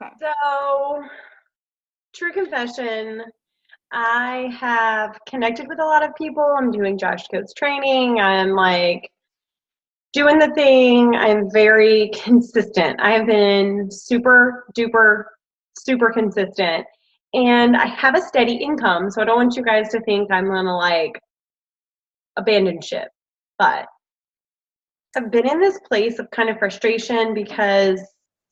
Okay. So, true confession, I have connected with a lot of people. I'm doing Josh Coates training. I'm like doing the thing. I'm very consistent. I have been super duper, super consistent. And I have a steady income. So I don't want you guys to think I'm gonna like abandon ship. But I've been in this place of kind of frustration because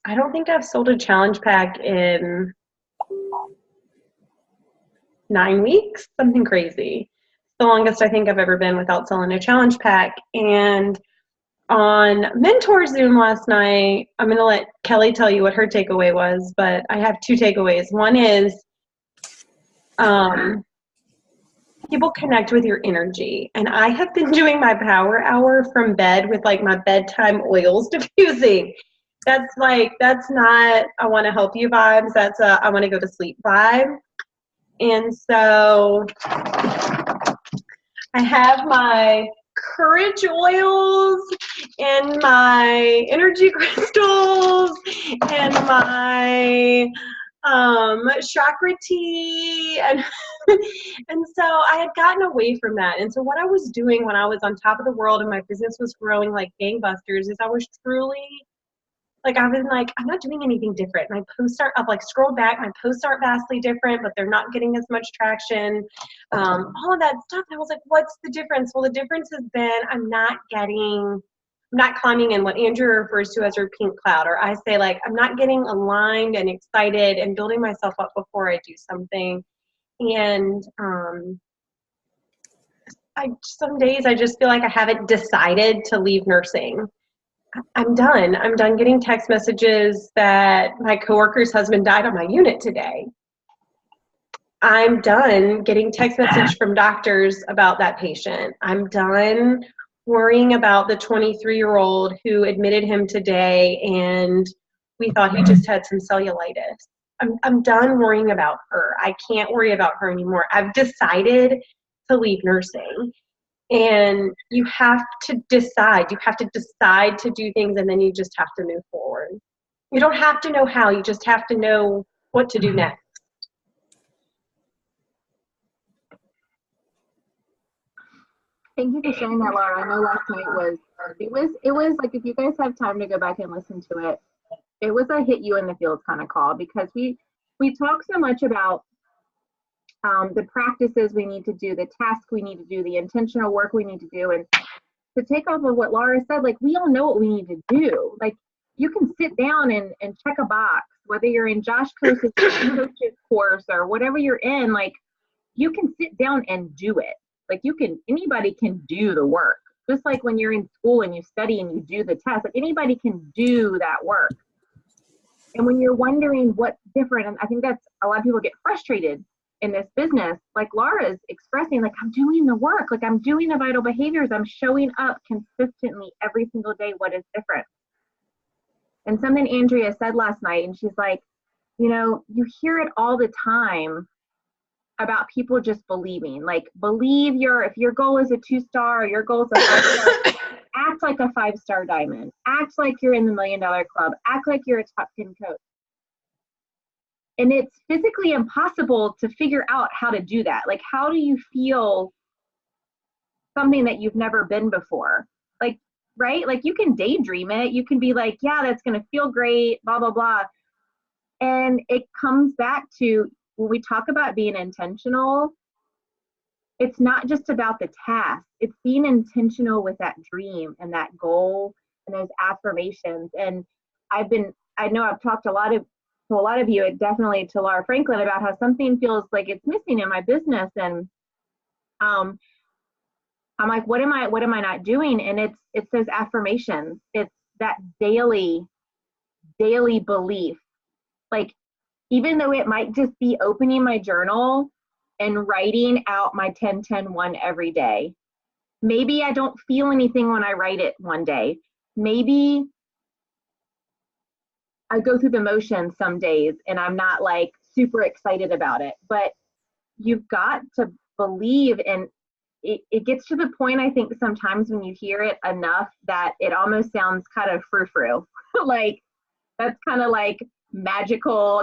I don't think I've sold a challenge pack in 9 weeks, something crazy. The longest I think I've ever been without selling a challenge pack. And on Mentor Zoom last night, I'm going to let Kelly tell you what her takeaway was, but I have two takeaways. One is people connect with your energy. And I have been doing my power hour from bed with like my bedtime oils diffusing. That's not I want to help you vibes. That's a I want to go to sleep vibe. And so I have my courage oils and my energy crystals and my chakra tea and and so I had gotten away from that. And so what I was doing when I was on top of the world and my business was growing like gangbusters is I was truly like I was like, I'm not doing anything different. My posts are up, like scroll back, my posts aren't vastly different, but they're not getting as much traction. All of that stuff. And I was like, what's the difference? Well, the difference has been I'm not climbing in what Andrew refers to as her pink cloud, or I say like, I'm not getting aligned and excited and building myself up before I do something. And some days I just feel like I haven't decided to leave nursing. I'm done. I'm done getting text messages that my coworker's husband died on my unit today. I'm done getting text message from doctors about that patient. I'm done worrying about the 23-year-old who admitted him today and we thought he just had some cellulitis. I'm done worrying about her. I can't worry about her anymore. I've decided to leave nursing. And you have to decide. You have to decide to do things, and then you just have to move forward. You don't have to know how. You just have to know what to do next. Thank you for sharing that, Laura. I know last night it was like, if you guys have time to go back and listen to it, it was a hit you in the field kind of call, because we talk so much about the practices we need to do, the task we need to do, the intentional work we need to do. And to take off of what Laura said, like, we all know what we need to do. Like, you can sit down and check a box, whether you're in Josh Coach's course or whatever you're in, like, you can sit down and do it. Like, anybody can do the work. Just like when you're in school and you study and you do the test, like, anybody can do that work. And when you're wondering what's different, and I think that's a lot of people get frustrated in this business, like Laura's expressing, like, I'm doing the work, like I'm doing the vital behaviors, I'm showing up consistently every single day. What is different? And something Andrea said last night, and she's like, you hear it all the time about people just believing, like, if your goal is a 2-star, or your goal is a 5-star, act like a 5-star diamond, act like you're in the $1 Million Club, act like you're a top 10 coach. And it's physically impossible to figure out how to do that. Like, how do you feel something that you've never been before? Like, right? Like, you can daydream it. You can be like, yeah, that's going to feel great, blah, blah, blah. And it comes back to, when we talk about being intentional, it's not just about the task. It's being intentional with that dream and that goal and those affirmations. And I know I've talked to a lot of you, definitely to Laura Franklin, about how something feels like it's missing in my business. And I'm like, what am I not doing? And it's those affirmations. It's that daily belief. Like, even though it might just be opening my journal and writing out my 10-10-1 every day. Maybe I don't feel anything when I write it one day. Maybe I go through the motions some days and I'm not like super excited about it, but you've got to believe. And it gets to the point, I think, sometimes when you hear it enough that it almost sounds kind of frou-frou. Like, that's kind of like, magical.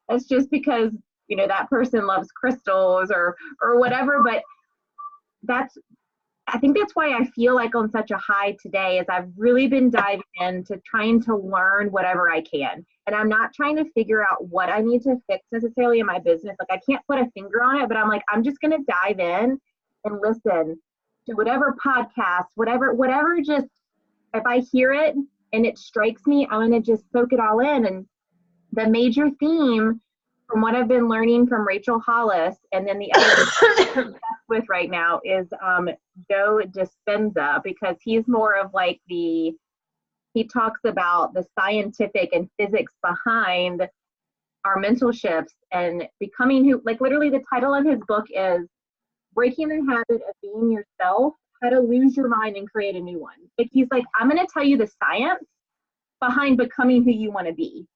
That's just because, you know, that person loves crystals or whatever. But I think that's why I feel like on such a high today is I've really been diving into trying to learn whatever I can. And I'm not trying to figure out what I need to fix necessarily in my business. Like I can't put a finger on it, but I'm like, I'm just going to dive in and listen to whatever podcast, whatever just, if I hear it and it strikes me, I'm going to just soak it all in. And the major theme from what I've been learning from Rachel Hollis, and then the other I'm obsessed with right now is Joe Dispenza, because he's more of like he talks about the scientific and physics behind our mental shifts and becoming who, like literally the title of his book is Breaking the Habit of Being Yourself, How to Lose Your Mind and Create a New One. Like he's like, I'm going to tell you the science behind becoming who you want to be.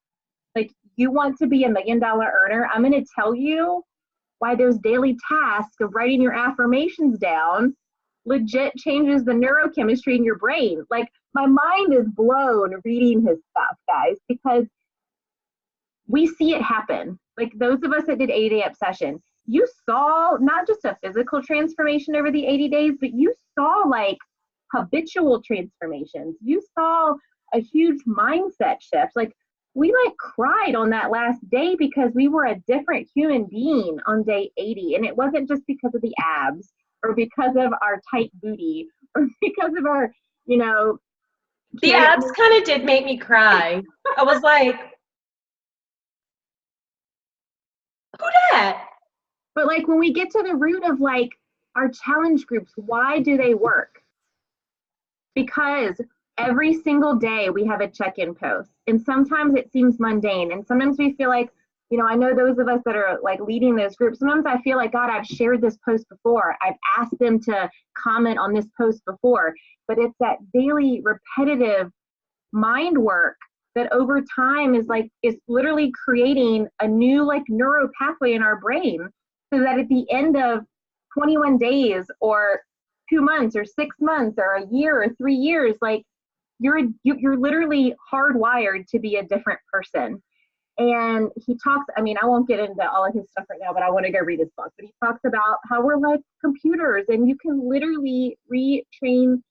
Like you want to be $1 million earner, I'm going to tell you why those daily tasks of writing your affirmations down legit changes the neurochemistry in your brain. Like my mind is blown reading his stuff, guys, because we see it happen. Like those of us that did 80-day obsession, you saw not just a physical transformation over the 80 days, but you saw like habitual transformations. You saw a huge mindset shift. Like we like cried on that last day because we were a different human being on day 80. And it wasn't just because of the abs or because of our tight booty or because of our, you know. The abs kind of did make me cry. I was like, who dat? But like when we get to the root of like our challenge groups, why do they work? Because every single day we have a check-in post, and sometimes it seems mundane, and sometimes we feel like, you know, I know those of us that are like leading those groups, sometimes I feel like, God, I've shared this post before, I've asked them to comment on this post before, but it's that daily repetitive mind work that over time is literally creating a new like neuro pathway in our brain, so that at the end of 21 days or 2 months or 6 months or a year or 3 years, like you're literally hardwired to be a different person. And he talks, I mean, I won't get into all of his stuff right now, but I want to go read his book. But he talks about how we're like computers and you can literally retrain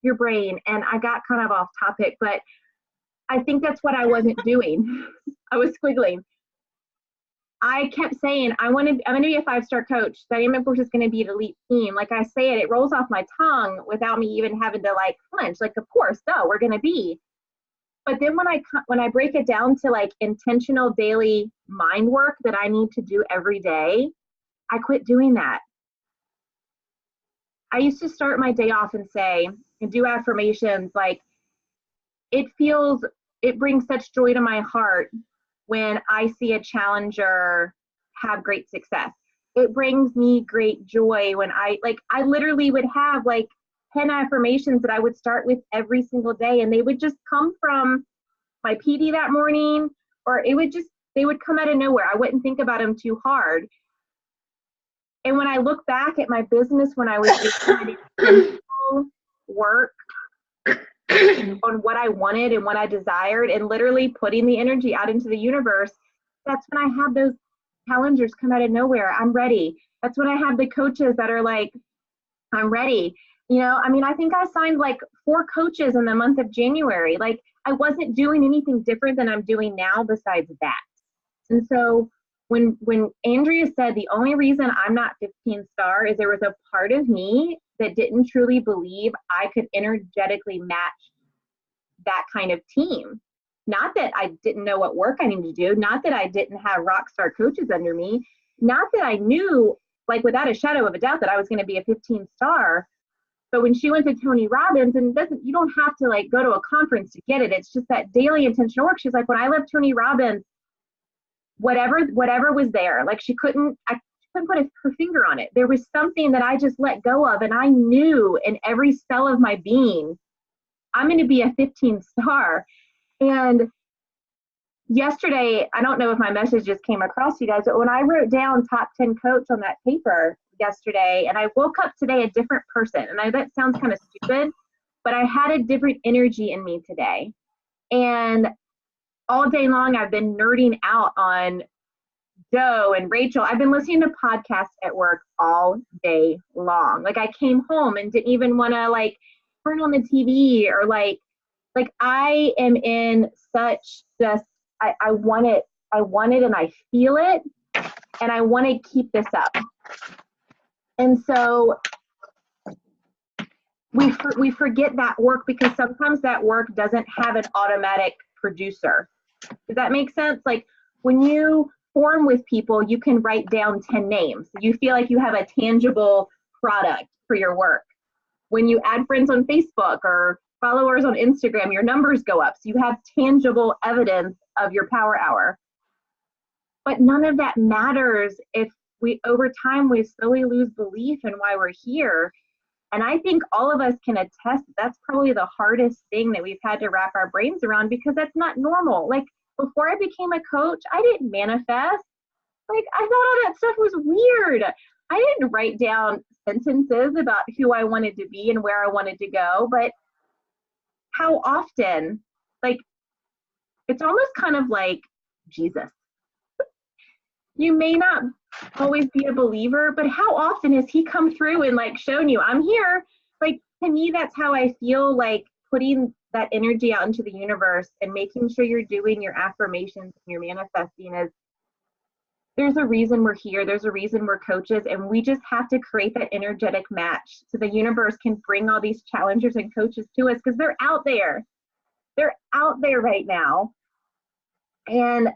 your brain. And I got kind of off topic, but I think that's what I wasn't doing. I was squiggling. I kept saying, I'm going to be a 5-star coach. Dynamic Force is going to be an elite team. Like I say it rolls off my tongue without me even having to like flinch. Like, of course, no, we're going to be. But then when I break it down to like intentional daily mind work that I need to do every day, I quit doing that. I used to start my day off and say, and do affirmations like, it brings such joy to my heart when I see a challenger have great success. It brings me great joy when I literally would have like 10 affirmations that I would start with every single day, and they would just come from my PD that morning, or they would come out of nowhere. I wouldn't think about them too hard. And when I look back at my business, when I was doing intentional work on what I wanted and what I desired and literally putting the energy out into the universe, that's when I have those challengers come out of nowhere. I'm ready. That's when I have the coaches that are like, I'm ready. You know, I mean, I think I signed like 4 coaches in the month of January. Like I wasn't doing anything different than I'm doing now besides that. And so when Andrea said the only reason I'm not 15-star is there was a part of me that didn't truly believe I could energetically match that kind of team. Not that I didn't know what work I needed to do, not that I didn't have rock star coaches under me, not that I knew like without a shadow of a doubt that I was going to be a 15-star. But when she went to Tony Robbins, and you don't have to like go to a conference to get it. It's just that daily intentional work. She's like, when I left Tony Robbins, whatever was there, like I couldn't put her finger on it. There was something that I just let go of, and I knew in every cell of my being, I'm going to be a 15-star. And yesterday, I don't know if my message just came across to you guys, but when I wrote down top 10 coach on that paper yesterday, and I woke up today a different person, and that sounds kind of stupid, but I had a different energy in me today. And all day long, I've been nerding out on Joe and Rachel. I've been listening to podcasts at work all day long. Like I came home and didn't even want to like turn on the TV or like I am in such just I want it and I feel it and I want to keep this up. And so we forget that work because sometimes that work doesn't have an automatic producer. Does that make sense? Like when you form with people, you can write down 10 names. You feel like you have a tangible product for your work. When you add friends on Facebook or followers on Instagram, your numbers go up. So you have tangible evidence of your power hour. But none of that matters if over time, we slowly lose belief in why we're here. And I think all of us can attest that's probably the hardest thing that we've had to wrap our brains around because that's not normal. Like before I became a coach, I didn't manifest. Like I thought all that stuff was weird. I didn't write down sentences about who I wanted to be and where I wanted to go. But how often, like, it's almost kind of like Jesus. You may not always be a believer, but how often has he come through and like shown you, I'm here? Like to me, that's how I feel like putting that energy out into the universe and making sure you're doing your affirmations and you're manifesting is there's a reason we're here. There's a reason we're coaches, and we just have to create that energetic match so the universe can bring all these challengers and coaches to us because they're out there. They're out there right now. And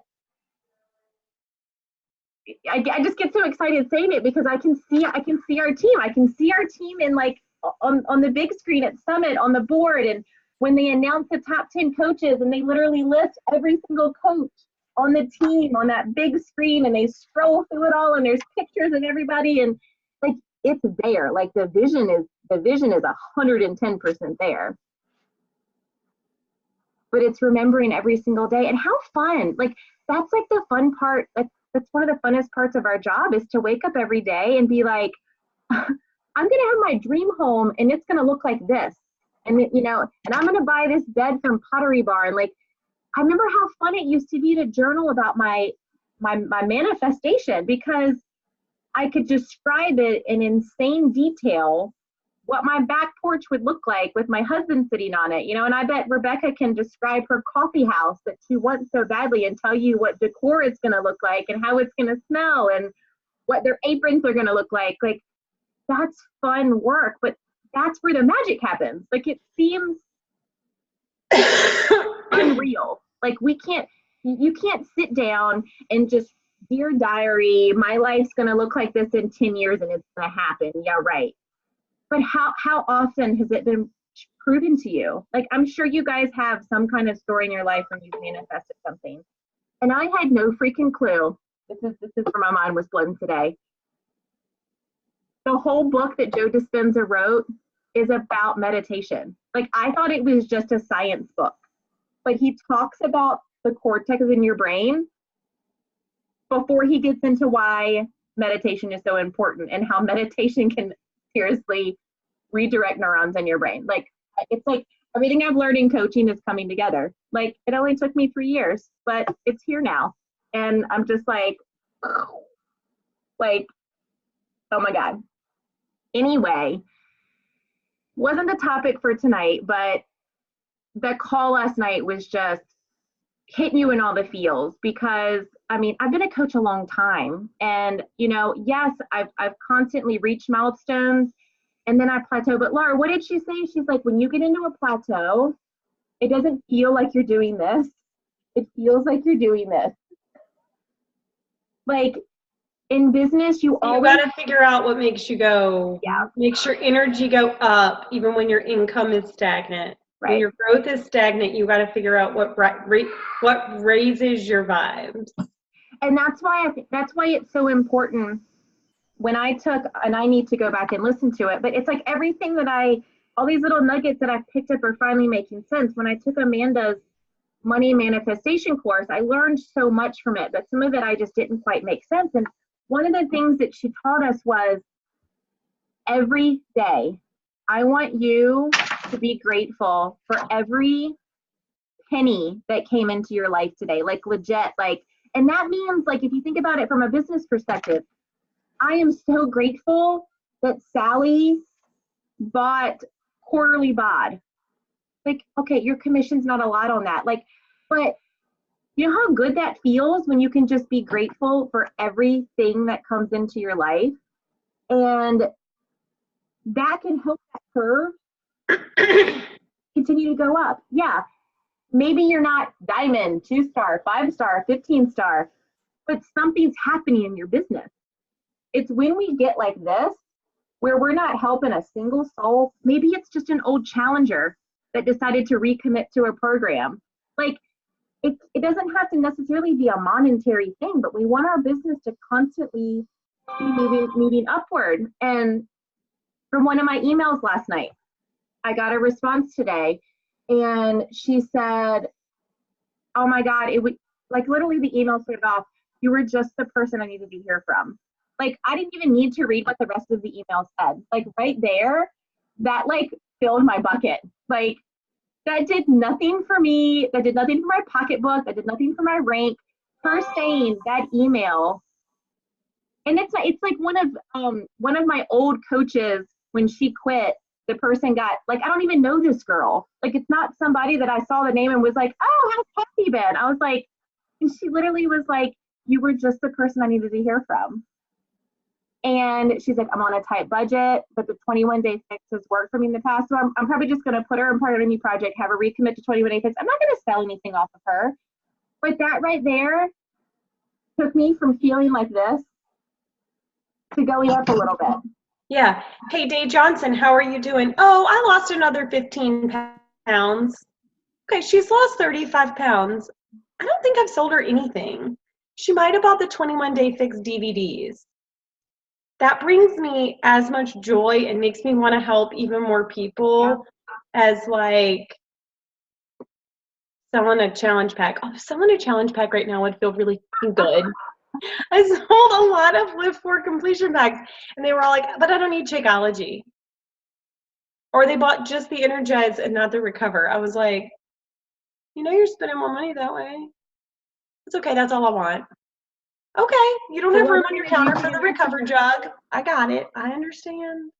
I just get so excited saying it because I can see our team. I can see our team in like on the big screen at Summit on the board. And when they announce the top 10 coaches and they literally list every single coach on the team on that big screen and they scroll through it all and there's pictures of everybody and like it's there. Like the vision is 110% there. But it's remembering every single day and how fun. Like that's like the fun part. That's one of the funnest parts of our job is to wake up every day and be like, I'm going to have my dream home and it's going to look like this. And, and I'm going to buy this bed from Pottery Barn. Like, I remember how fun it used to be to journal about my manifestation because I could describe it in insane detail what my back porch would look like with my husband sitting on it, and I bet Rebecca can describe her coffee house that she wants so badly and tell you what decor it's going to look like and how it's going to smell and what their aprons are going to look like. Like, that's fun work, but that's where the magic happens. Like, it seems unreal. Like, you can't sit down and just, dear diary, my life's going to look like this in 10 years and it's going to happen. Yeah, right. But how often has it been proven to you? Like, I'm sure you guys have some kind of story in your life when you've manifested something. And I had no freaking clue. This is where my mind was blown today. The whole book that Joe Dispenza wrote is about meditation. Like, I thought it was just a science book. But he talks about the cortex in your brain before he gets into why meditation is so important and how meditation can seriously redirect neurons in your brain. Like, it's like everything I've learned in coaching is coming together. Like, it only took me 3 years, but it's here now. And I'm just like, oh my God. Anyway, wasn't the topic for tonight, but the call last night was just hitting you in all the feels because I mean, I've been a coach a long time and, yes, I've constantly reached milestones and then I plateau. But Laura, what did she say? She's like, when you get into a plateau, it doesn't feel like you're doing this. It feels like you're doing this. Like in business, you got to figure out what makes you go. Yeah. Makes your energy go up even when your income is stagnant. Right. When your growth is stagnant, you got to figure out what raises your vibes. And that's why it's so important when I took, and I need to go back and listen to it, but it's like everything all these little nuggets that I've picked up are finally making sense. When I took Amanda's money manifestation course, I learned so much from it, but some of it I just didn't quite make sense. And one of the things that she taught us was every day, I want you to be grateful for every penny that came into your life today, like legit, like, and that means like, if you think about it from a business perspective, I am so grateful that Sally bought quarterly bod. Like, okay, your commission's not a lot on that. Like, but you know how good that feels when you can just be grateful for everything that comes into your life? And that can help that curve continue to go up. Yeah, maybe you're not diamond, 2-star, 5-star, 15-star, but something's happening in your business. It's when we get like this, where we're not helping a single soul. Maybe it's just an old challenger that decided to recommit to a program. Like, it doesn't have to necessarily be a monetary thing, but we want our business to constantly be moving upward. And from one of my emails last night, I got a response today, and she said, oh my God, it would, like, literally the email started off, you were just the person I needed to hear from. Like, I didn't even need to read what the rest of the email said. Like, right there, that like filled my bucket. Like, that did nothing for me. That did nothing for my pocketbook. That did nothing for my rank. Her saying that email, and it's like one of my old coaches, when she quit, the person got, like, I don't even know this girl. Like, it's not somebody that I saw the name and was like, oh, how's Kathy been? I was like, and she literally was like, you were just the person I needed to hear from. And she's like, I'm on a tight budget, but the 21-day fix has worked for me in the past. So I'm probably just going to put her in part of a new project, have her recommit to 21-day fix. I'm not going to sell anything off of her. But that right there took me from feeling like this to going up a little bit. Yeah. Hey, Day Johnson, how are you doing? Oh, I lost another 15 pounds. Okay, she's lost 35 pounds. I don't think I've sold her anything. She might have bought the 21-day fix DVDs. That brings me as much joy and makes me want to help even more people as like selling a challenge pack. Oh, selling a challenge pack right now would feel really good. I sold a lot of Live for Completion packs, and they were all like, but I don't need Shakeology. Or they bought just the Energize and not the Recover. I was like, you know, you're spending more money that way. It's okay, that's all I want. Okay, you don't have room on your counter for the Recover jug. I got it. I understand.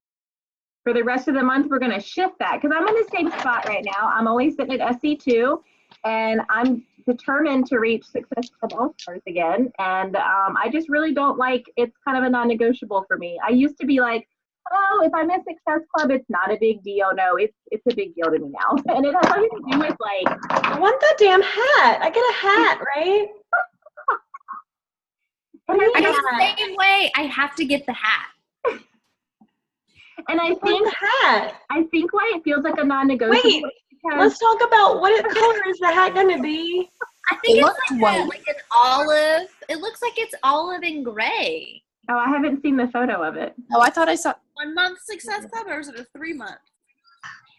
For the rest of the month, we're going to shift that because I'm in the same spot right now. I'm only sitting at SC2, and I'm determined to reach Success Club All-Stars again. And I just really don't like, it's kind of a non-negotiable for me. I used to be like, oh, if I miss Success Club, it's not a big deal. No, it's a big deal to me now. And it has nothing to do with like, I want that damn hat. I get a hat, right? I go the same way. I have to get the hat. And I think why it feels like a non-negotiable. Wait, let's talk about what color is the hat going to be? I think it's like an olive. It looks like it's olive and gray. Oh, I haven't seen the photo of it. Oh, I thought I saw 1 month Success Club, or is it a 3 month?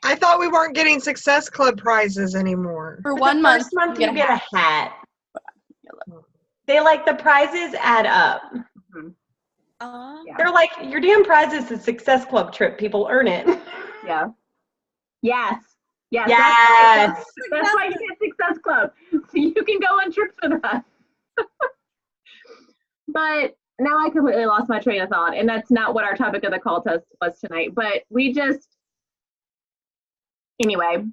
I thought we weren't getting Success Club prizes anymore. for 1 month. First month you get a hat. They like the prizes add up. Mm-hmm. Yeah. They're like, your damn prize is a Success Club trip. People earn it. Yeah. Yes. Yes. Yes. That's why you get Success Club. So you can go on trips with us. But now I completely lost my train of thought, and that's not what our topic of the call test was tonight. But anyway,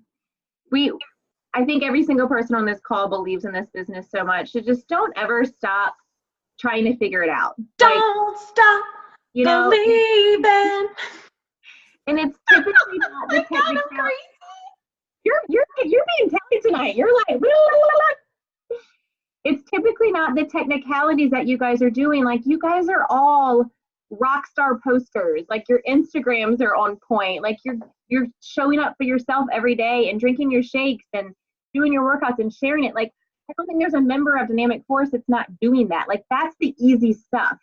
I think every single person on this call believes in this business so much. So just don't ever stop trying to figure it out. Don't stop believing. And it's typically not the technicality. You're being telly tonight. You're like, it's typically not the technicalities that you guys are doing. Like, you guys are all rock star posters. Like, your Instagrams are on point. Like, you're showing up for yourself every day and drinking your shakes and doing your workouts and sharing it. Like, I don't think there's a member of Dynamic Force that's not doing that. Like, that's the easy stuff.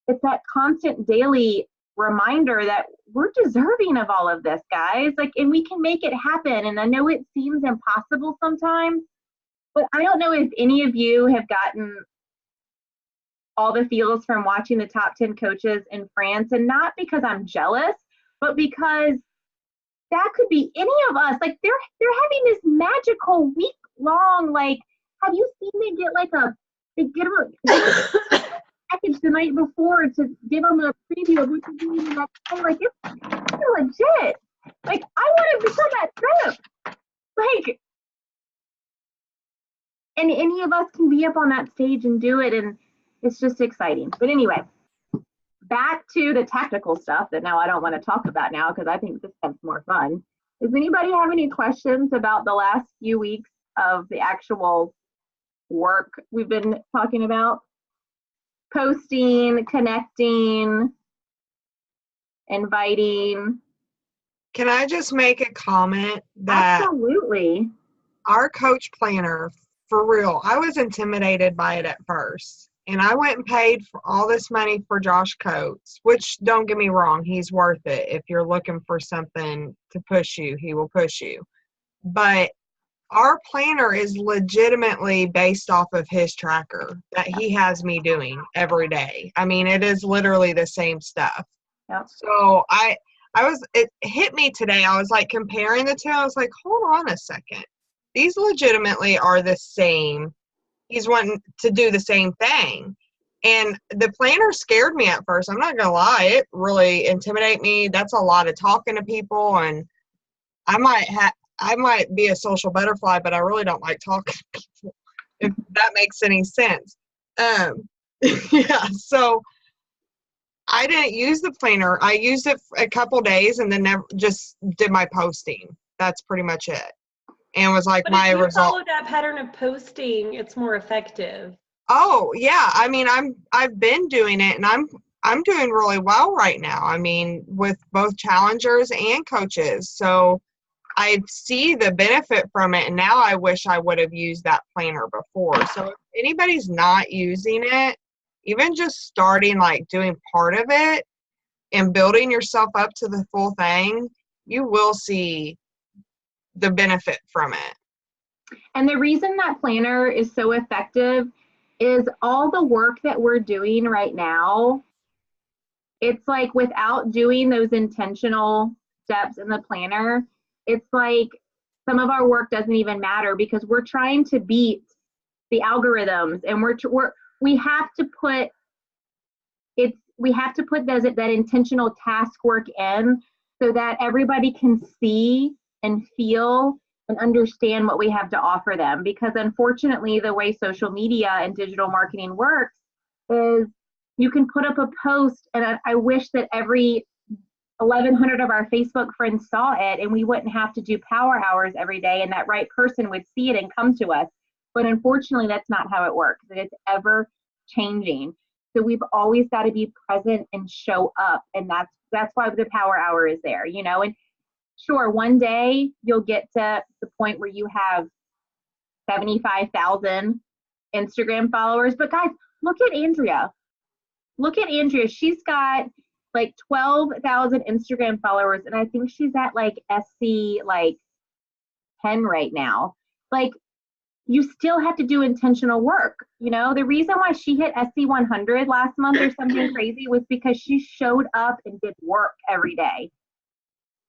It's that constant daily reminder that we're deserving of all of this, guys. Like, and we can make it happen. And I know it seems impossible sometimes, but I don't know if any of you have gotten all the feels from watching the top 10 coaches in France, and not because I'm jealous, but because that could be any of us. Like, they're having this magical week long. Like, have you seen they get a package the night before to give them a preview of what you're doing the next day? Like, it's legit. Like, I want to become that trip. Like, and any of us can be up on that stage and do it, and it's just exciting. But anyway, back to the tactical stuff that now I don't want to talk about now because I think this stuff's more fun. Does anybody have any questions about the last few weeks of the actual work we've been talking about? Posting, connecting, inviting. Can I just make a comment that Absolutely. our coach planner, for real, I was intimidated by it at first. And I went and paid for all this money for Josh Coates, which, don't get me wrong, he's worth it. If you're looking for something to push you, he will push you. But our planner is legitimately based off of his tracker that he has me doing every day. I mean, it is literally the same stuff. Yep. So it hit me today. I was like comparing the two. I was like, hold on a second. These legitimately are the same. He's wanting to do the same thing. And the planner scared me at first. I'm not going to lie. It really intimidated me. That's a lot of talking to people. And I might be a social butterfly, but I really don't like talking to people, if that makes any sense. Yeah, so I didn't use the planner. I used it for a couple days and then just did my posting. That's pretty much it. And was like, but my if you result. follow that pattern of posting, it's more effective. Oh yeah, I mean, I've been doing it, and I'm doing really well right now. I mean, with both challengers and coaches, so I see the benefit from it. And now I wish I would have used that planner before. So if anybody's not using it, even just starting like doing part of it and building yourself up to the full thing, you will see the benefit from it. And the reason that planner is so effective is all the work that we're doing right now. It's like without doing those intentional steps in the planner, it's like some of our work doesn't even matter because we're trying to beat the algorithms, and we have to put that intentional task work in so that everybody can see and feel and understand what we have to offer them. Because unfortunately, the way social media and digital marketing works is you can put up a post, and I wish that every 1,100 of our Facebook friends saw it, and we wouldn't have to do power hours every day, and that right person would see it and come to us. But unfortunately, that's not how it works, and it's ever changing. So we've always got to be present and show up, and that's why the power hour is there, you know. And sure, one day you'll get to the point where you have 75,000 Instagram followers. But guys, look at Andrea. Look at Andrea. She's got like 12,000 Instagram followers, and I think she's at like SC like 10 right now. Like, you still have to do intentional work. You know, the reason why she hit SC 100 last month or something crazy was because she showed up and did work every day.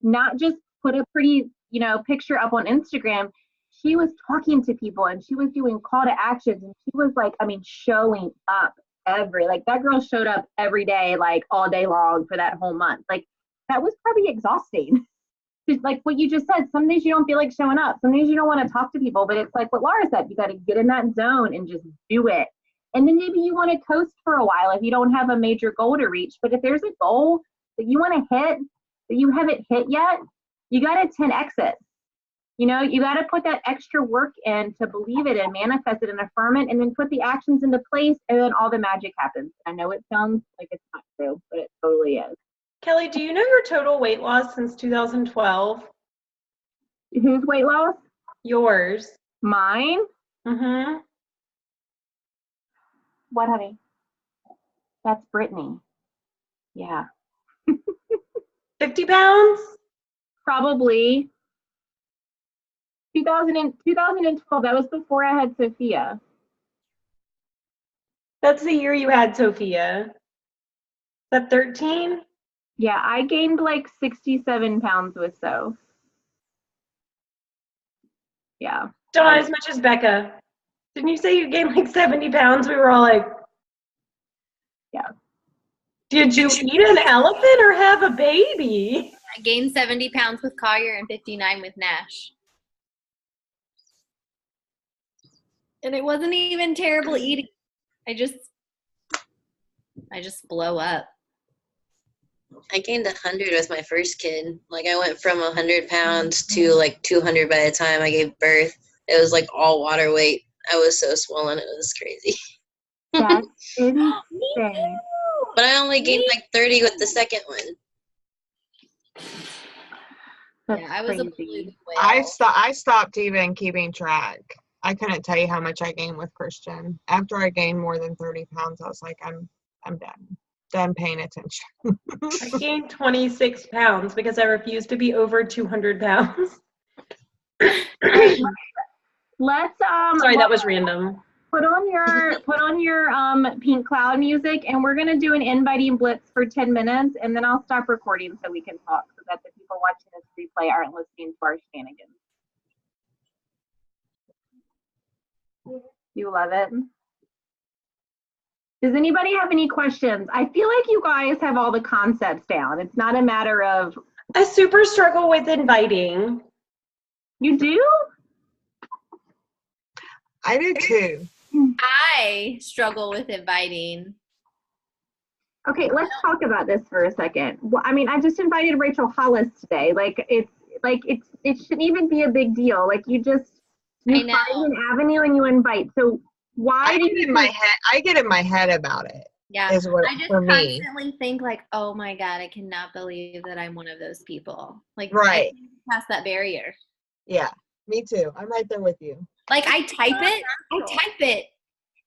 Not just put a pretty, you know, picture up on Instagram. She was talking to people, and she was doing call to actions, and she was like, I mean, showing up that girl showed up every day, like all day long for that whole month. Like, that was probably exhausting. Like what you just said, some days you don't feel like showing up. Some days you don't want to talk to people, but it's like what Laura said, you got to get in that zone and just do it. And then maybe you want to coast for a while if you don't have a major goal to reach. But if there's a goal that you want to hit that you haven't hit yet, you got to 10x it. You know, you got to put that extra work in to believe it and manifest it and affirm it, and then put the actions into place, and then all the magic happens. I know it sounds like it's not true, but it totally is. Kelly, do you know your total weight loss since 2012? Whose weight loss? Yours. Mine? Mm-hmm. What, honey? That's Brittany. Yeah. 50 pounds? Probably. 2012, that was before I had Sophia. That's the year you had Sophia. Is that 13? Yeah, I gained like 67 pounds with Soph. Yeah. Still not as much as Becca. Didn't you say you gained like 70 pounds? We were all like, yeah. Did you eat an elephant or have a baby? I gained 70 pounds with Collier and 59 with Nash. And it wasn't even terrible eating. I just blow up. I gained 100 with my first kid. Like I went from 100 pounds to like 200 by the time I gave birth. It was like all water weight. I was so swollen. It was crazy. That's insane. But I only gained like 30 with the second one. That's Yeah, I was a crazy. blue whale. I stopped even keeping track. I couldn't tell you how much I gained with Christian. After I gained more than 30 pounds, I was like, I'm done paying attention. I gained 26 pounds because I refused to be over 200 pounds. Alright, let's Sorry, that was random. put on your pink cloud music, and we're gonna do an inviting blitz for 10 minutes, and then I'll stop recording so we can talk, so that the people watching this replay aren't listening to our shenanigans. You love it. Does anybody have any questions? I feel like you guys have all the concepts down. It's not a matter of. I super struggle with inviting. You do? I did too. I struggle with inviting. Okay, let's talk about this for a second. Well, I mean, I just invited Rachel Hollis today. It shouldn't even be a big deal. Like you I know. find an avenue and you invite. So why I do get you in my head. I get in my head about it. Yeah. Is what I just for me. constantly think like, oh my God, I cannot believe that I'm one of those people. Like, I Right. can't pass that barrier. Yeah, me too. I'm right there with you. Like I type it,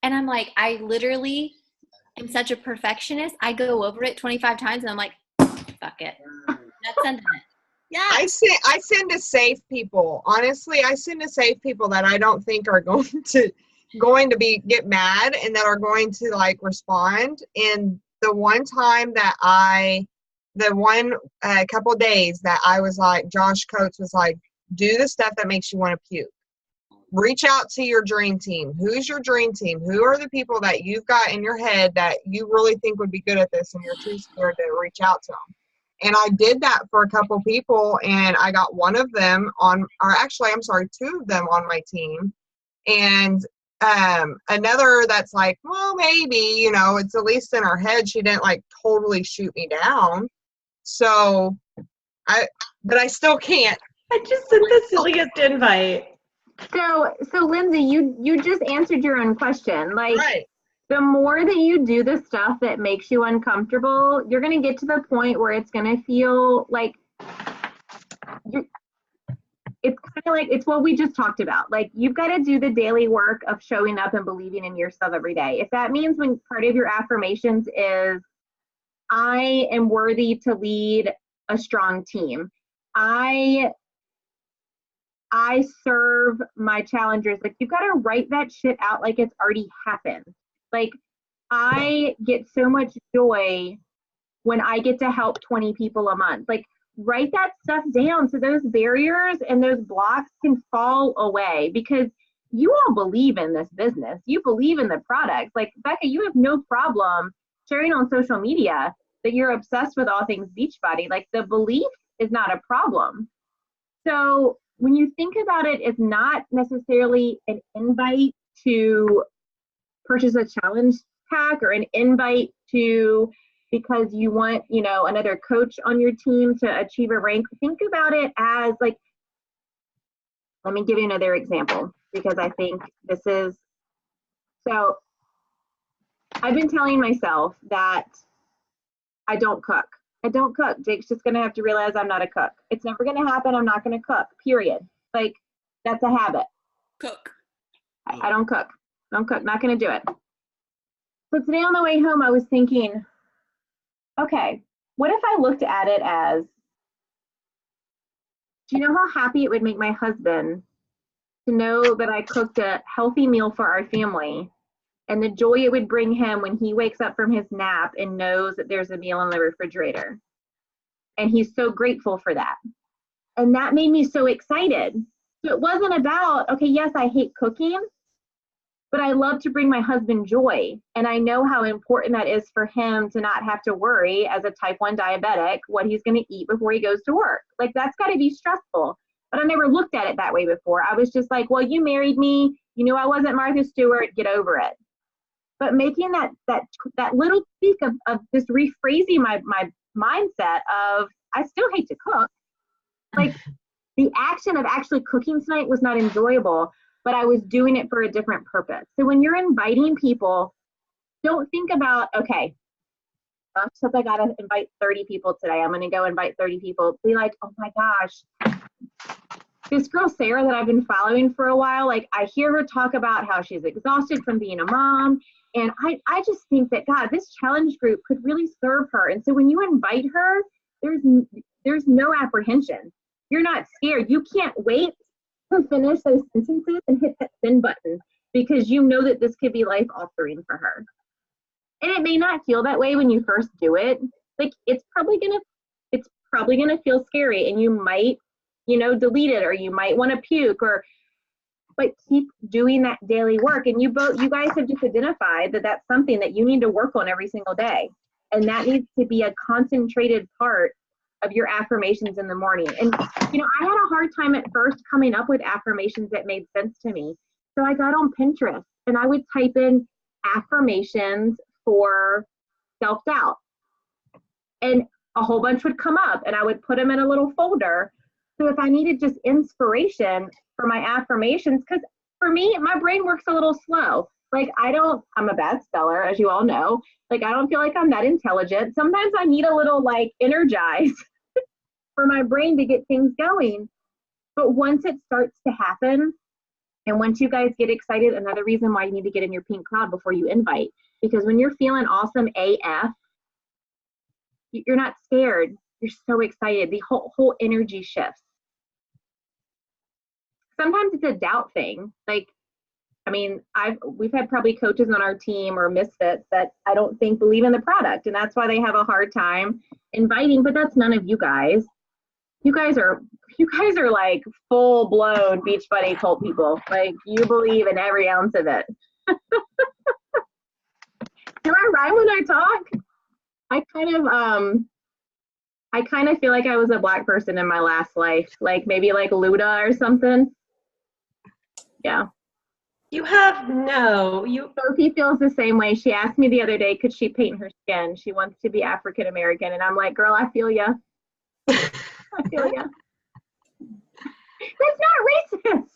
and I'm like, I literally am such a perfectionist. I go over it 25 times, and I'm like, fuck it. Not sending it. Yeah. I send to save people. Honestly, I send to save people that I don't think are going to get mad and that are going to like respond. And the one time that couple days that I was like, Josh Coates was like, do the stuff that makes you want to puke. Reach out to your dream team. Who's your dream team? Who are the people that you've got in your head that you really think would be good at this and you're too scared to reach out to them? And I did that for a couple people, and I got one of them two of them on my team. And another that's like, well, maybe, it's at least in her head. She didn't like totally shoot me down. So but I still can't. I just sent the silliest invite. So Lindsay, you just answered your own question. Like, Right. the more that you do the stuff that makes you uncomfortable, you're going to get to the point where it's going to feel like it's kind of like, it's what we just talked about. Like, you've got to do the daily work of showing up and believing in yourself every day. If that means when part of your affirmations is, I am worthy to lead a strong team. I serve my challengers. Like, you've got to write that shit out like it's already happened. Like, I get so much joy when I get to help 20 people a month. Like, write that stuff down so those barriers and those blocks can fall away, because you all believe in this business. You believe in the product. Like, Becca, you have no problem sharing on social media that you're obsessed with all things Beachbody. Like, the belief is not a problem. So when you think about it, it's not necessarily an invite to purchase a challenge pack or an invite to because you want, another coach on your team to achieve a rank. Think about it as like, let me give you another example, because I think this is, so I've been telling myself that I don't cook. Jake's just going to have to realize I'm not a cook. It's never going to happen. I'm not going to cook, period. Like, that's a habit. Cook. I don't cook. Not going to do it. So today on the way home, I was thinking, okay, what if I looked at it as, do you know how happy it would make my husband to know that I cooked a healthy meal for our family, and the joy it would bring him when he wakes up from his nap and knows that there's a meal in the refrigerator. And he's so grateful for that. And that made me so excited. So it wasn't about, okay, yes, I hate cooking, but I love to bring my husband joy. And I know how important that is for him to not have to worry as a type 1 diabetic what he's going to eat before he goes to work. Like, that's got to be stressful. But I never looked at it that way before. I was just like, well, you married me. You knew I wasn't Martha Stewart. Get over it. But making that little tweak of just rephrasing my mindset of, I still hate to cook. Like, the action of actually cooking tonight was not enjoyable, but I was doing it for a different purpose. So when you're inviting people, don't think about, okay, since I got to invite 30 people today, I'm going to go invite 30 people. Be like, oh my gosh, this girl, Sarah, that I've been following for a while, like, I hear her talk about how she's exhausted from being a mom. And I just think that, God, this challenge group could really serve her. And so when you invite her, there's no apprehension. You're not scared. You can't wait to finish those sentences and hit that send button because you know that this could be life altering for her. And it may not feel that way when you first do it. Like, it's probably gonna feel scary, and you might, delete it, or you might want to puke, but keep doing that daily work. And you guys have just identified that that's something that you need to work on every single day. And that needs to be a concentrated part of your affirmations in the morning. And, I had a hard time at first coming up with affirmations that made sense to me. So I got on Pinterest and I would type in affirmations for self-doubt. And a whole bunch would come up and I would put them in a little folder. So if I needed just inspiration for my affirmations, because for me, my brain works a little slow. Like, I'm a bad speller, as you all know. Like, I don't feel like I'm that intelligent. Sometimes I need a little, energize for my brain to get things going. But once it starts to happen, and once you guys get excited, another reason why you need to get in your pink cloud before you invite, because when you're feeling awesome AF, you're not scared. You're so excited. The whole energy shifts. Sometimes it's a doubt thing. We've had probably coaches on our team or misfits that I don't think believe in the product, and that's why they have a hard time inviting. But that's none of you guys. You guys are like full blown Beachbody cult people. Like, you believe in every ounce of it. Do I rhyme when I talk? I kind of feel like I was a black person in my last life, like maybe like Luda or something. Yeah. Sophie feels the same way. She asked me the other day, could she paint her skin? She wants to be African American. And I'm like, girl, I feel ya. I feel ya. That's not racist.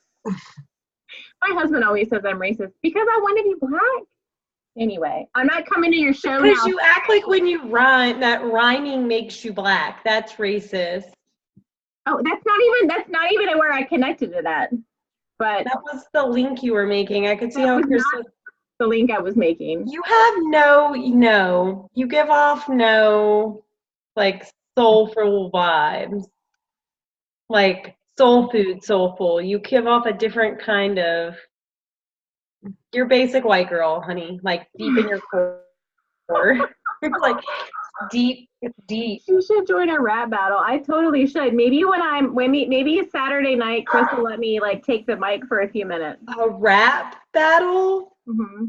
My husband always says I'm racist because I want to be black. Anyway, I'm not coming to your show now. Because you act like when you rhyme, that rhyming makes you black. That's racist. Oh, that's not even where I connected to that. But that was the link you were making. I could see how Crystal. The link I was making. You have you give off like soulful vibes, like soul food, soulful. You give off a different kind of. You're basic white girl, honey. Like deep in your core, like deep. You should join a rap battle. I totally should. Maybe maybe Saturday night, Chris will let me take the mic for a few minutes. A rap battle? Mm-hmm.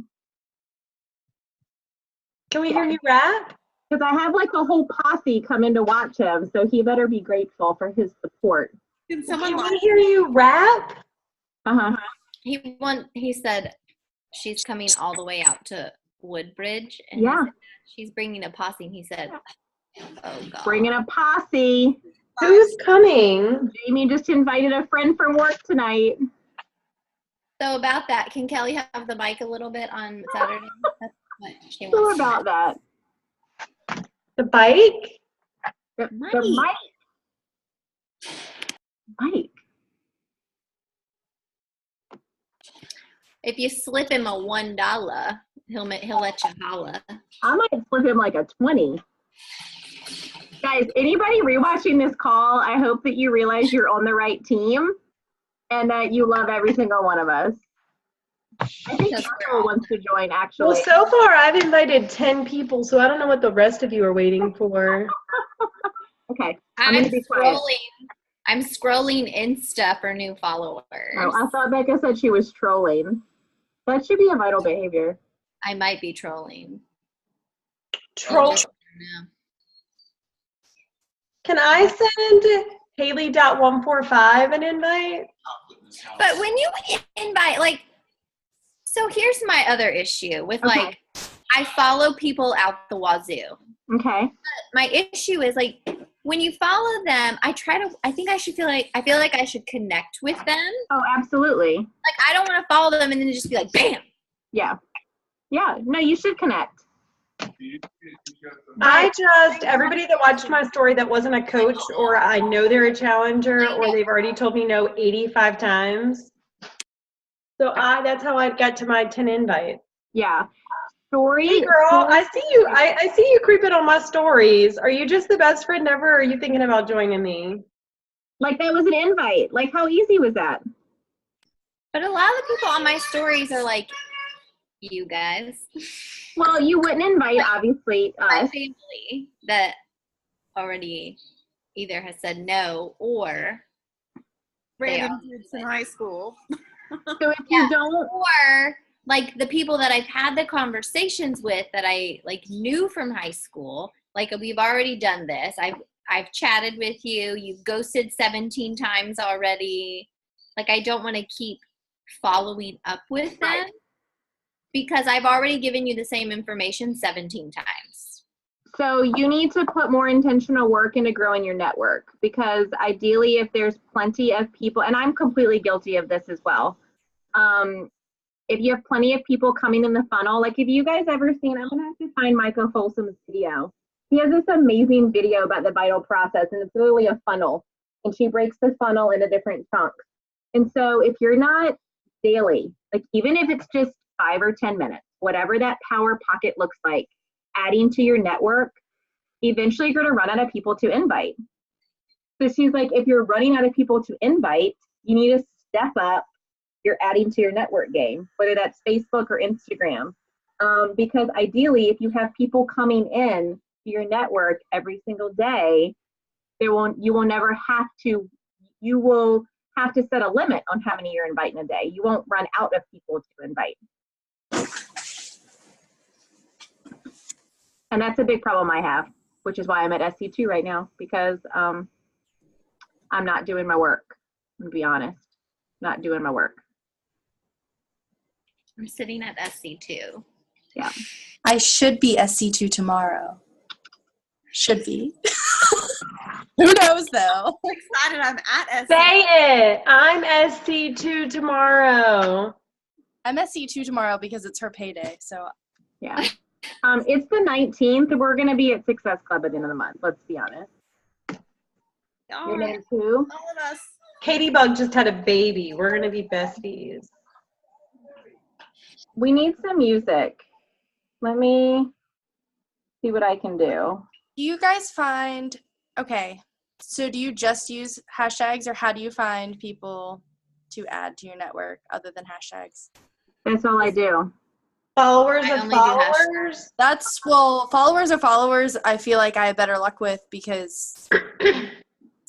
Can we hear you rap? Because I have a whole posse coming to watch him, so he better be grateful for his support. Can we hear you rap? Uh-huh. He said she's coming all the way out to Woodbridge. And yeah. She's bringing a posse. And he said, oh, God. Bringing a posse. Who's coming? Jamie just invited a friend from work tonight. So about that, can Kelly have the mic a little bit on Saturday? That's what she So wants about that. The bike? The mic. If you slip him a $1, he'll let you holla. I might slip him a 20. Guys, anybody rewatching this call, I hope that you realize you're on the right team and that you love every single one of us. I think Carol wants to join, actually. Well, so far I've invited 10 people, so I don't know what the rest of you are waiting for. Okay. I'm I'm scrolling Insta for new followers. Oh, I thought Becca said she was trolling. That should be a vital behavior. I might be trolling. Troll. Can I send Haley.145 an invite? But when you invite, like, so here's my other issue with, like, I follow people out the wazoo. Okay. But my issue is, like, when you follow them, I feel like I should connect with them. Oh, absolutely. Like, I don't want to follow them and then just be like, bam. Yeah. Yeah. No, you should connect. Everybody that watched my story that wasn't a coach, or I know they're a challenger, or they've already told me no 85 times. So that's how I got to my 10 invite. Yeah. Story. Hey girl, I see you. I see you creeping on my stories. Are you just the best friend ever, or are you thinking about joining me? Like, that was an invite. Like, how easy was that? But a lot of the people on my stories are like, you guys. Well, you wouldn't invite, obviously, My us. family that already either has said no or Random kids in high school. So if you don't, or like the people that I've had the conversations with that I like knew from high school, like we've already done this. I've chatted with you. You've ghosted 17 times already. Like, I don't want to keep following up with them because I've already given you the same information 17 times. so you need to put more intentional work into growing your network, because ideally, if there's plenty of people, and I'm completely guilty of this as well. If you have plenty of people coming in the funnel, like if you guys ever seen, I'm gonna have to find Michael Folsom's video. He has this amazing video about the vital process, and it's literally a funnel, and she breaks the funnel into different chunks. And so if you're not daily, like even if it's just 5 or 10 minutes, whatever that power pocket looks like, adding to your network, eventually you're gonna run out of people to invite. So she's like, if you're running out of people to invite, you need to step up your adding to your network game, whether that's Facebook or Instagram. Because ideally, if you have people coming in to your network every single day, you will have to set a limit on how many you're inviting a day. You won't run out of people to invite. And that's a big problem I have, which is why I'm at SC2 right now, because I'm not doing my work. I'm gonna be honest, not doing my work. I'm sitting at SC2. Yeah. I should be SC2 tomorrow. Should be. Who knows though? I'm excited I'm at SC. Say it. I'm SC2 tomorrow. I'm SC2 tomorrow because it's her payday. So Yeah. It's the 19th. We're going to be at Success Club at the end of the month. Let's be honest. All Your right. name too? All of us. Katie Bug just had a baby. We're going to be besties. We need some music. Let me see what I can do. do you guys find, okay, so do you just use hashtags, or how do you find people to add to your network other than hashtags? That's all I do. Followers I of only do followers? That's, well, followers are followers. I feel like I have better luck with, because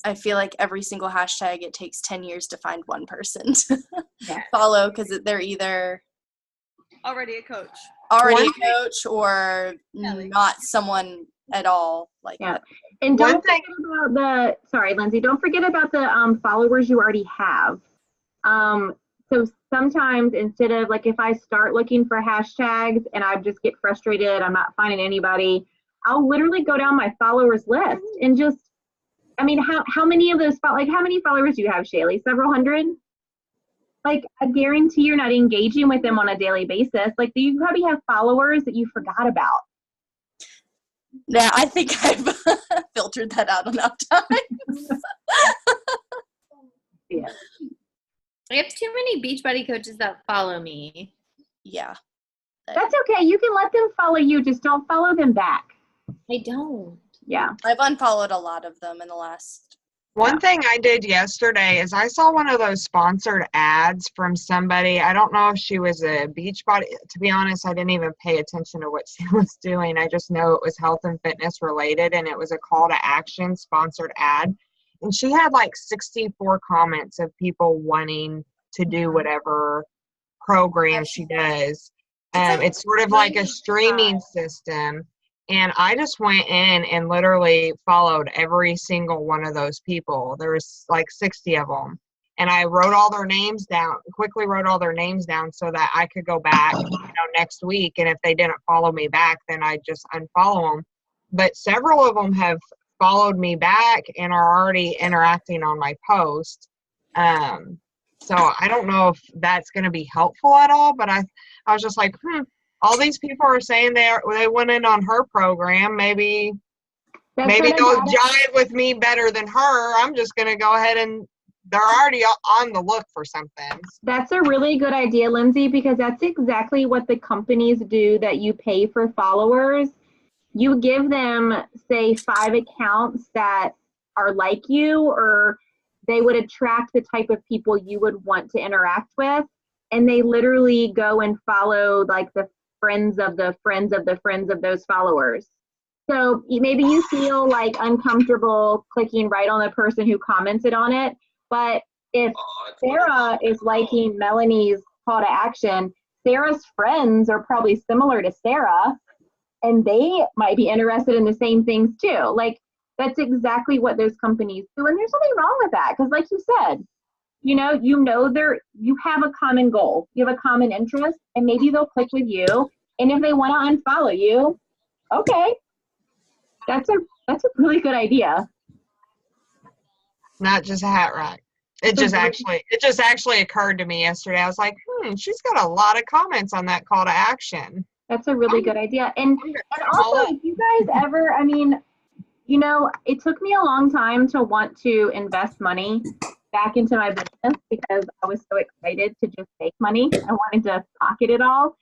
I feel like every single hashtag, it takes 10 years to find one person to Yeah. follow, because they're either Already a coach. already One a coach or not someone at all. Like Yeah. that. And One don't forget about sorry, Lindsay, don't forget about the followers you already have. So sometimes, instead of, like, if I start looking for hashtags and I just get frustrated, I'm not finding anybody, I'll literally go down my followers list and just, I mean, how many of those, like, how many followers do you have, Shaylee? Several hundred? Like, I guarantee you're not engaging with them on a daily basis. Like, you probably have followers that you forgot about. Yeah, I think I've filtered that out enough times. Yeah. I have too many Beachbody coaches that follow me. Yeah. That's okay. You can let them follow you. Just don't follow them back. I don't. Yeah. I've unfollowed a lot of them in the last. One thing I did yesterday is I saw one of those sponsored ads from somebody. I don't know if she was a Beachbody. To be honest, I didn't even pay attention to what she was doing. I just know it was health and fitness related, and it was a call to action sponsored ad. and she had like 64 comments of people wanting to do whatever program she does. It's sort of like a streaming system. And I just went in and literally followed every single one of those people. There was like 60 of them. And I wrote all their names down, quickly wrote all their names down so that I could go back, next week. And if they didn't follow me back, then I just unfollow them. But several of them have followed me back and are already interacting on my post. So I don't know if that's going to be helpful at all, but I was just like, all these people are saying they went in on her program. Maybe they'll jive with me better than her. I'm just going to go ahead and they're already on the look for something. That's a really good idea, Lindsay, because that's exactly what the companies do that you pay for followers. You give them, say, 5 accounts that are like you, or they would attract the type of people you would want to interact with. And they literally go and follow like the friends of the friends of the friends of those followers. So maybe you feel like uncomfortable clicking right on the person who commented on it. But if Sarah is liking Melanie's call to action, Sarah's friends are probably similar to Sarah, and they might be interested in the same things too. Like, that's exactly what those companies do. And there's nothing wrong with that. Because like you said, you have a common goal, you have a common interest, and maybe they'll click with you. And if they want to unfollow you, okay. That's a really good idea. Not just a hat rack. It just actually occurred to me yesterday. I was like, she's got a lot of comments on that call to action. That's a really good idea. And also, if you guys ever, it took me a long time to want to invest money back into my business because I was so excited to just make money. I wanted to pocket it all.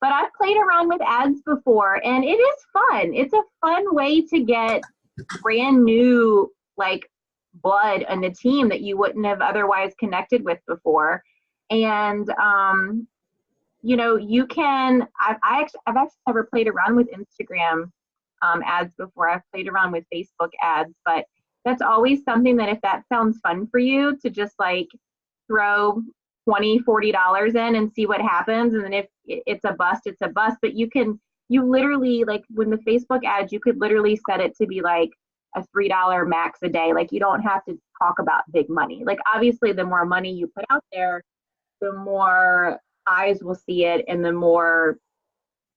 But I've played around with ads before, and it is fun. It's a fun way to get brand new, blood on the team that you wouldn't have otherwise connected with before. And, you can, I've actually never played around with Instagram ads before. I've played around with Facebook ads, but that's always something that if that sounds fun for you, to just throw $20-$40 in and see what happens. And then if it's a bust, it's a bust. But you literally, when the Facebook ads, you could literally set it to be a $3 max a day. You don't have to talk about big money. Obviously the more money you put out there, the more eyes will see it and the more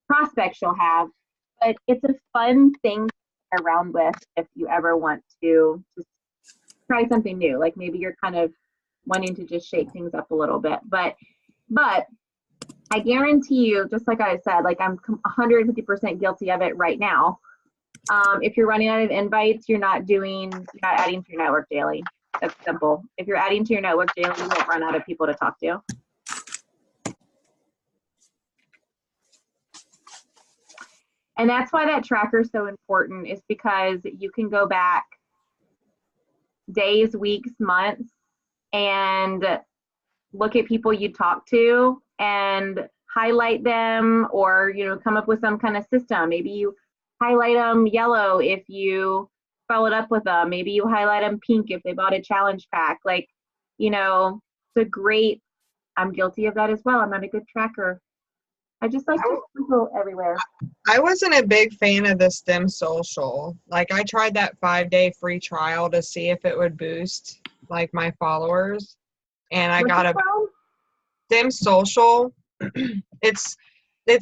prospects you'll have. But it's a fun thing to play around with if you ever want to just try something new. Maybe you're kind of wanting to just shake things up a little bit. But I guarantee you, just like I said, I'm 150% guilty of it right now. If you're running out of invites, you're not adding to your network daily. That's simple. If you're adding to your network daily, you won't run out of people to talk to. And that's why that tracker is so important, is because you can go back days, weeks, months, and look at people you talk to and highlight them, or come up with some kind of system. Maybe you highlight them yellow if you followed up with them. Maybe you highlight them pink if they bought a challenge pack. It's a great, I'm guilty of that as well. I'm not a good tracker. I just like to sprinkle everywhere. I wasn't a big fan of the STEM social. I tried that 5-day free trial to see if it would boost my followers. And I got a STEM social. It's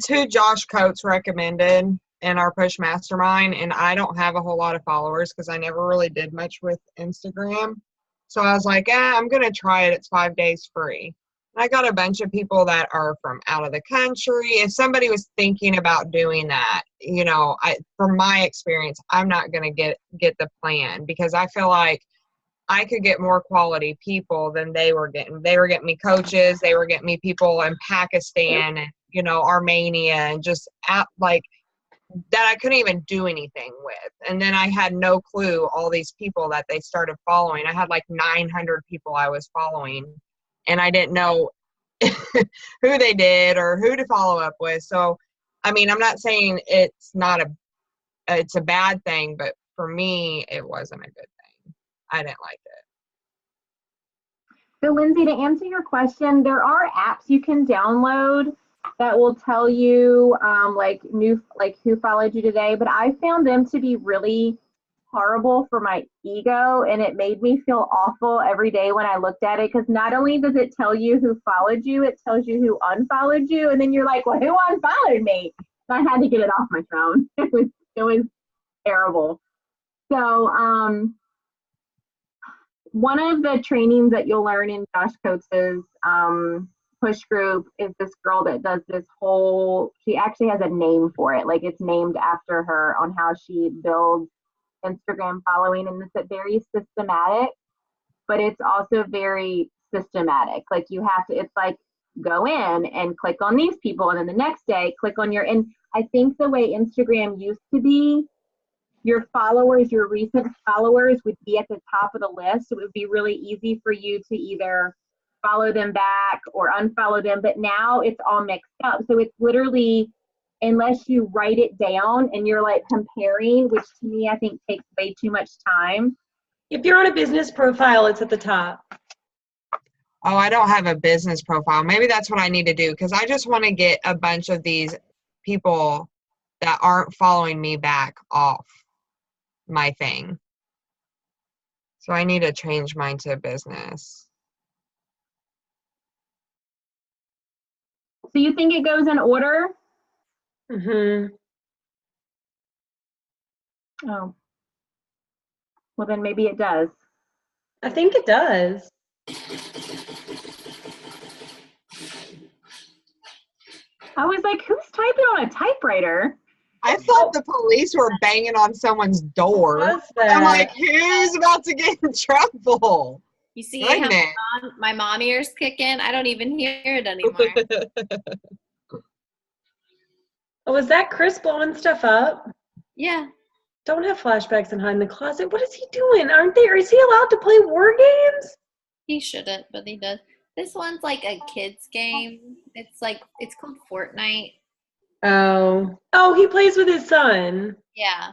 who Josh Coates recommended in our push mastermind, and I don't have a whole lot of followers because I never really did much with Instagram. So I was like, I'm gonna try it. It's 5 days free. And I got a bunch of people that are from out of the country. If somebody was thinking about doing that, from my experience, I'm not gonna get the plan because I feel like I could get more quality people than they were getting. They were getting me coaches. They were getting me people in Pakistan and Armenia, and just that I couldn't even do anything with. And then I had no clue all these people that they started following. I had 900 people I was following, and I didn't know who they did or who to follow up with. So, I'm not saying it's a bad thing, but for me, it wasn't a good thing. I didn't like it. So Lindsay, to answer your question, there are apps you can download that will tell you like who followed you today, but I found them to be really horrible for my ego, and it made me feel awful every day when I looked at it, because not only does it tell you who followed you, it tells you who unfollowed you, and then you're like, well, who unfollowed me? So I had to get it off my phone. It was terrible. So one of the trainings that you'll learn in Josh Coates's push group is this girl that does this whole, she actually has a name for it. Like, it's named after her on how she builds Instagram following, and it's very systematic, but it's also very systematic. Like, you have to, it's like, go in and click on these people, and then the next day click on your, and I think the way Instagram used to be, your followers, your recent followers would be at the top of the list. So it would be really easy for you to either follow them back or unfollow them. But now it's all mixed up. So it's literally, unless you write it down and you're like comparing, which to me, I think takes way too much time. If you're on a business profile, it's at the top. Oh, I don't have a business profile. Maybe that's what I need to do, because I just want to get a bunch of these people that aren't following me back off my thing. So I need to change mine to business. So you think it goes in order? Mm-hmm. Oh, well then maybe it does. I think it does. I was like, who's typing on a typewriter? I thought the police were banging on someone's door. What's that? I'm like, who's about to get in trouble? You see how Goodness. my mom ears kick in? I don't even hear it anymore. Oh, was that Chris blowing stuff up? Yeah. Don't have flashbacks and hide in the closet. What is he doing? Aren't they? Is he allowed to play war games? He shouldn't, but he does. This one's like a kid's game. It's called Fortnite. Oh, he plays with his son. Yeah.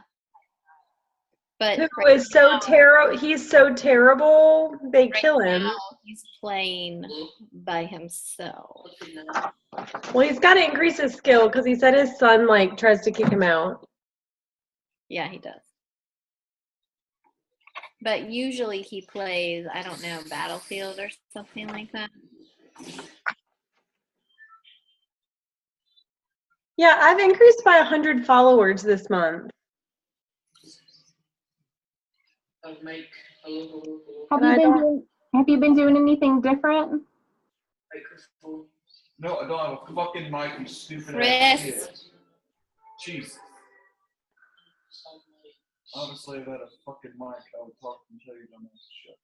But Who is so terrible. He's so terrible. They kill him. now he's playing by himself. Well, he's got to increase his skill because he said his son tries to kick him out. Yeah, he does. But usually he plays, I don't know, Battlefield or something like that. Yeah, I've increased by 100 followers this month. Have you been doing anything different? No, I don't have a fucking mic, you stupid Chris. ass kid. Jesus. Honestly, if I had a fucking mic, I would talk and tell you dumbass shit.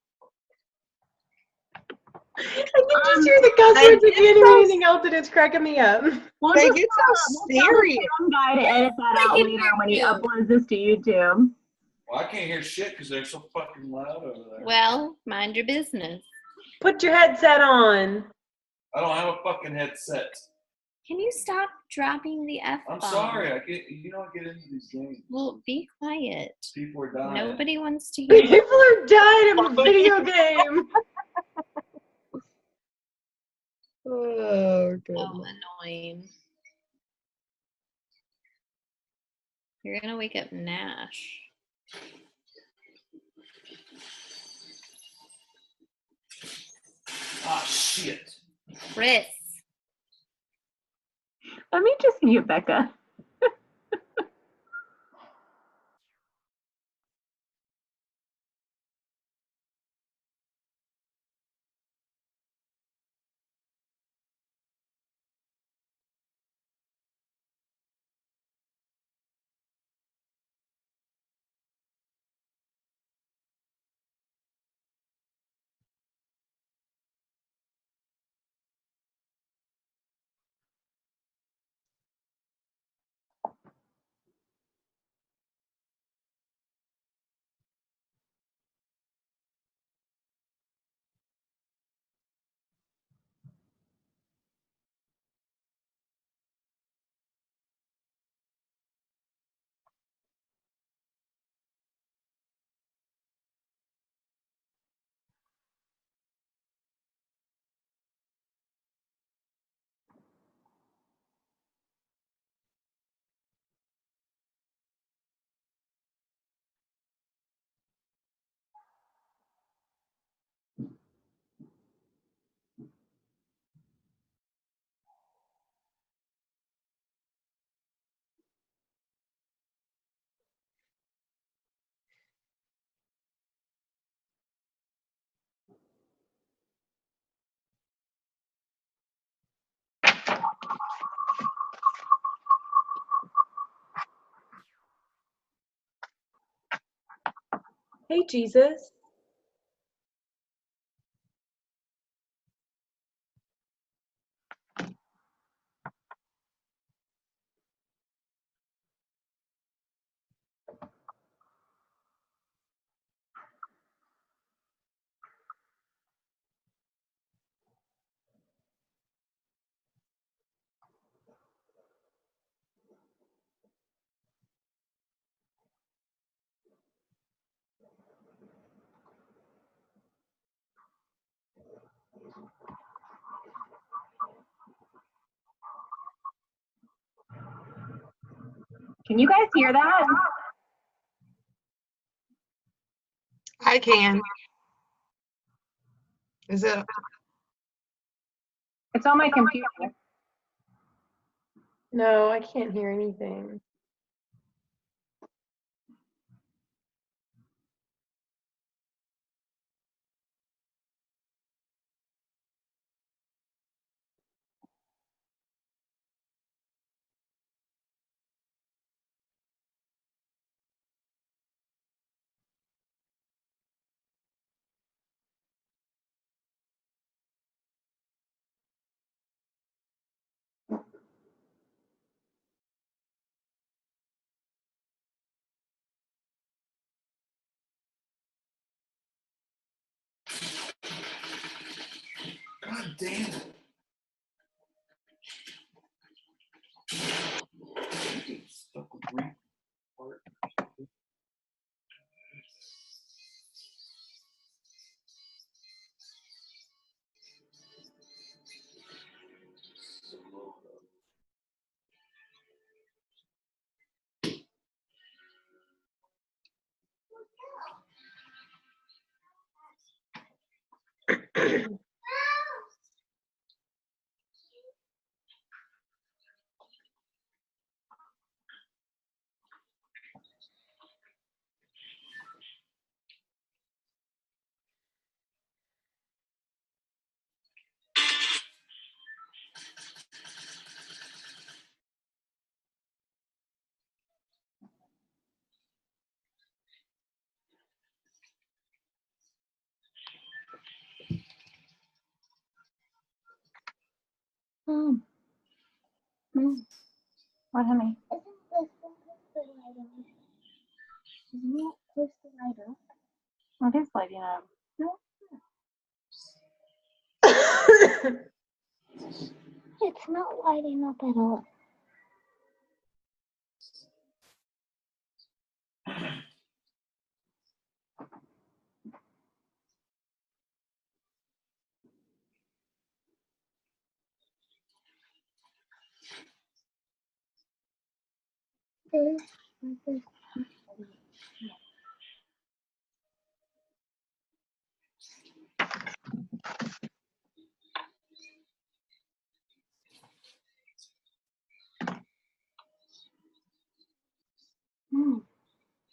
I can just hear the cuss words. I can't hear anything else, and it's cracking me up. We'll They just get so we'll tell serious. the sound guy to edit that out later when he uploads this to YouTube. Well, I can't hear shit because they're so fucking loud over there. Well, mind your business. Put your headset on. I don't have a fucking headset. Can you stop dropping the F-bomb? I'm sorry, I get into these games. Well, be quiet. People are dying. Nobody wants to hear People are dying of a video game. Oh, good. Oh, annoying. You're gonna wake up Nash. Ah, shit. Chris. Let me just mute Becca. Hey, Jesus. Can you guys hear that? I can. Is it? It's on my computer. No, I can't hear anything. God damn it. Stuck with green part. Mom. Mom. What, honey? Isn't it supposed to light up? It is lighting up. No. It's not lighting up at all.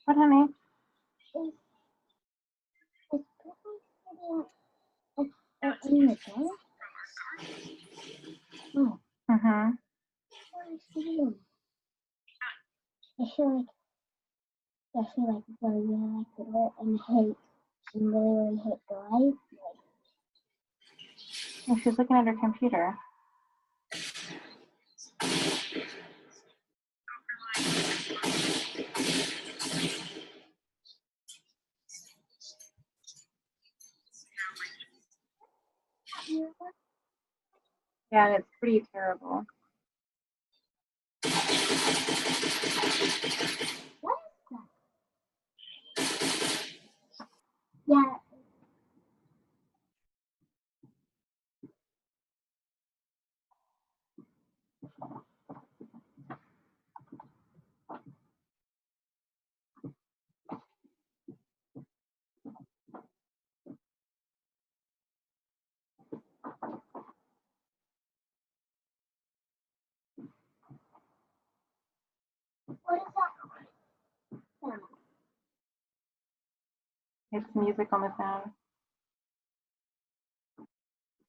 What, honey? In the dark? Oh. Mm-hmm. I feel like really like the door and hate and really hate the light. Oh, she's looking at her computer. Yeah, it's pretty terrible. What is that? Yeah. What is that? It's music on the sound.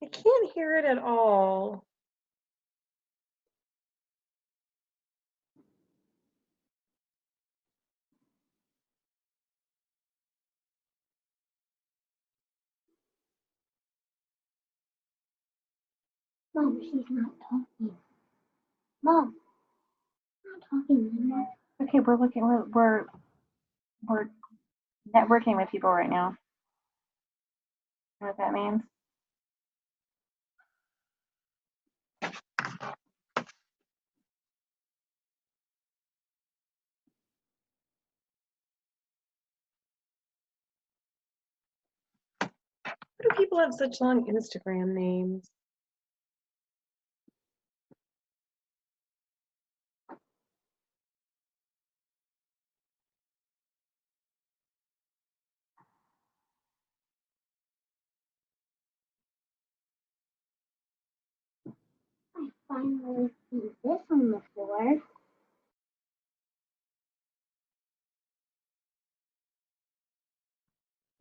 I can't hear it at all. Mom, she's not talking. Mom, not talking anymore. Okay, we're networking with people right now. You know what that means? Why do people have such long Instagram names? I finally see this on the floor.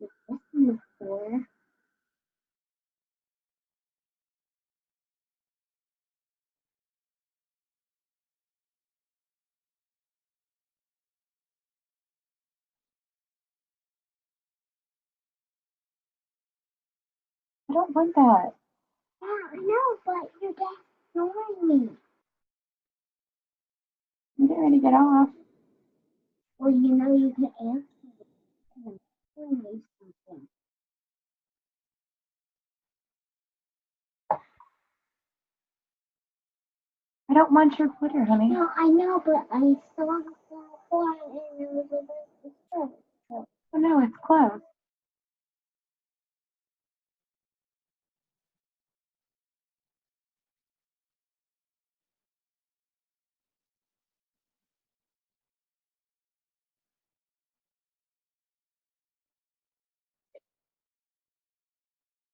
This on the floor. I don't want that. Yeah, I know, but your dad's ignoring me. I'm getting ready to get off. Well, you know you can answer it. I'm telling you something. I don't want your Twitter, honey. No, I know, but I saw the one and it was about to start. So. Oh no, it's closed.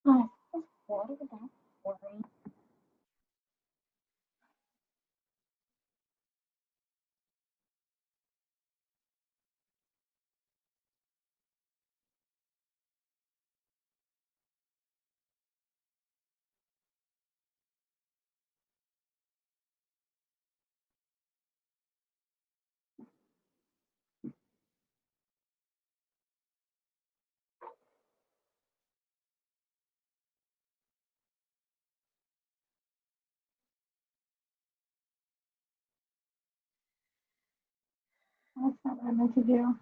Oh, it's boring. That's boring. That's not what I meant to do.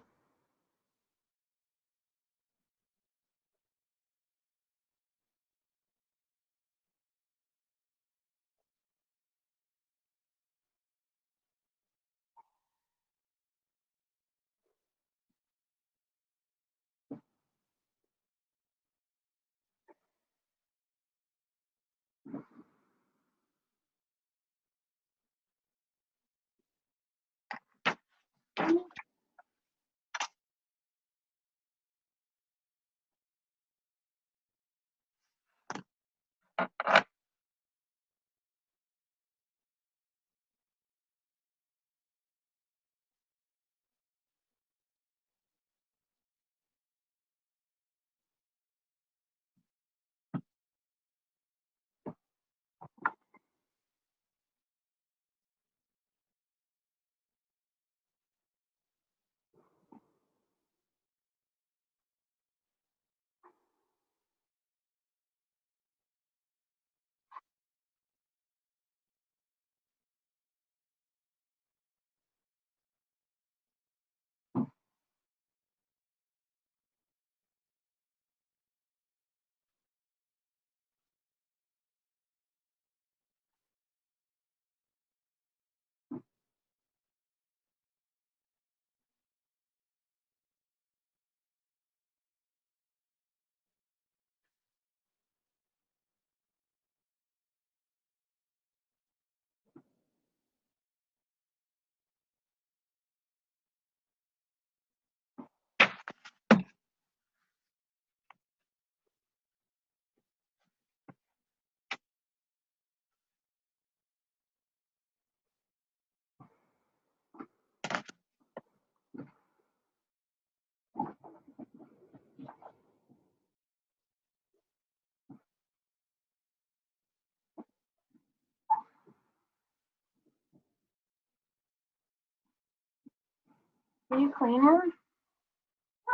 Are you cleaner?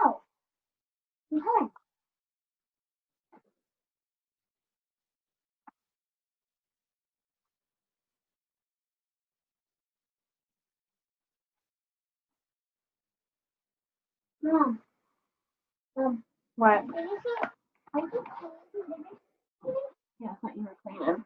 No. I'm home. What? Yeah, I thought you were cleaning.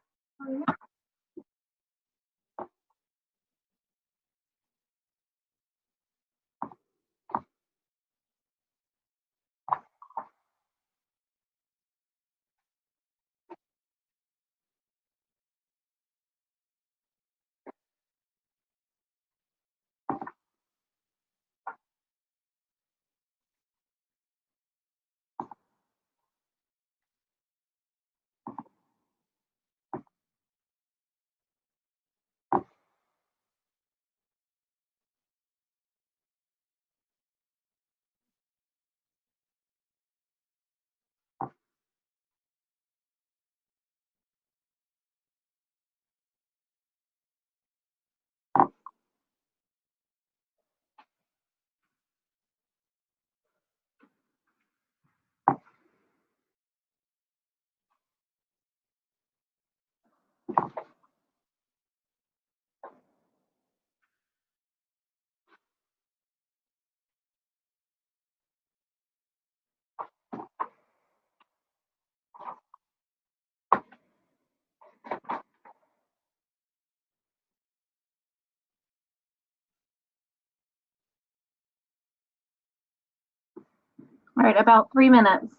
All right, about 3 minutes.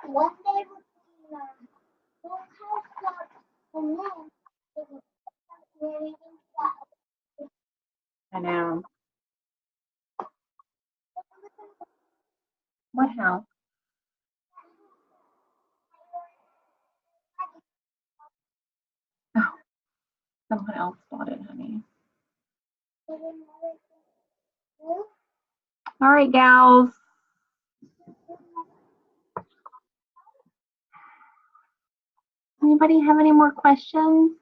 One day we'll we'll have that and then we'll I know. What house? Oh, someone else bought it, honey. All right, gals. Anybody have any more questions?